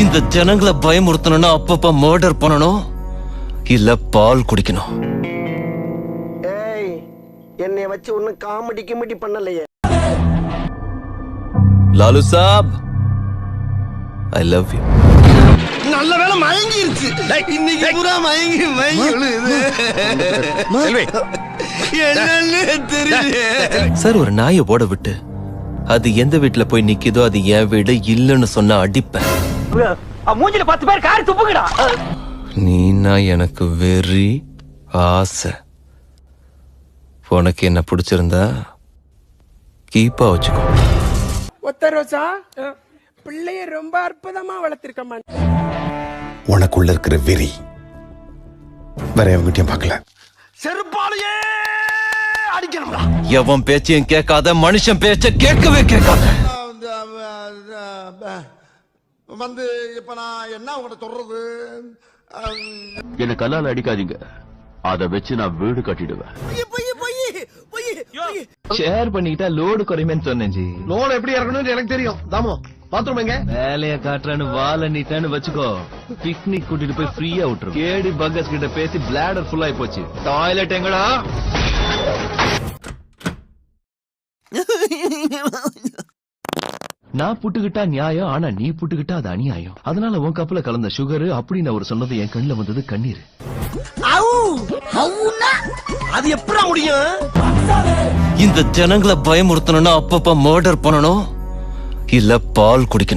இந்த ஜனங்களை பயமுறுத்தணும்னா அப்பப்ப மர்டர் பண்ணணும், இல்ல பால் குடிக்கணும். ஏய், என்னை வச்சு ஒன்னும் காமெடி கிமெடி பண்ணலையே. லாலு சாப், ஐ லவ் யூ. நல்ல வேளை மயங்கிருச்சு. இன்னைக்கு பூரா மயங்கி விழுது. என்னன்னு தெரியல சார். ஒரு நாயை ஓட விட்டு அது எந்த வீட்டுல போய் நிக்குதோ அது என் வீடு இல்லன்னு சொன்னா அடிப்பேன். மூஞ்சில 10 பேர் காரி துப்புங்கடா. நீனா எனக்கு வெறி ஆசை. உனக்கு என்ன பிடிச்சிருந்தா கீப்பா வச்சுக்கோ. ஒத்த ரோசா பிள்ளைய ரொம்ப அற்புதமா வளர்த்திருக்கமா. உனக்குள்ள இருக்கிற வெறி வேற எவங்கிட்டயும் பார்க்கல. செருப்பாலேயே அடிக்கணும்டா. எவன் பேச்சையும் கேட்காத, மனுஷன் பேச்ச கேட்கவே கேட்காத. வந்து இப்ப நான் என்ன உங்கள்ட்ட சொல்றது? என்ன கல்லால அடிக்காதீங்க, அத வச்சு நான் வீடு கட்டிடுவேன். ஷேர் பண்ணிக்கிட்டா லோடு குறையுமேன்னு சொன்னேன் ஜி. லோன் எப்படி இறக்கணும்னு எனக்கு தெரியும். தாமோ பாத்ரூம் எங்க? வேலைய காட்டுறான்னு வாழ நீட்டான்னு வச்சுக்கோ, பிக்னிக் கூட்டிட்டு போய் ஃப்ரீயா விட்டுரும். கேடி பக்கஸ் கிட்ட பேசி பிளாடர் ஃபுல் ஆயி போச்சு. டாய்லெட் எங்கடா? நான் புட்டுக்கிட்டா நியாயம், ஆனா நீ புட்டுக்கிட்டா அது அநியாயம். அதனால உன் கப்பல கலந்த சுகர் அப்படின்னு அவர் சொன்னது என் கண்ணுல வந்தது கண்ணீர். அது எப்படா முடியும்? இந்த ஜனங்களை பயமுறுத்தணும்னா அப்பப்ப மர்டர் பண்ணணும், இல்ல பால் குடிக்கணும்.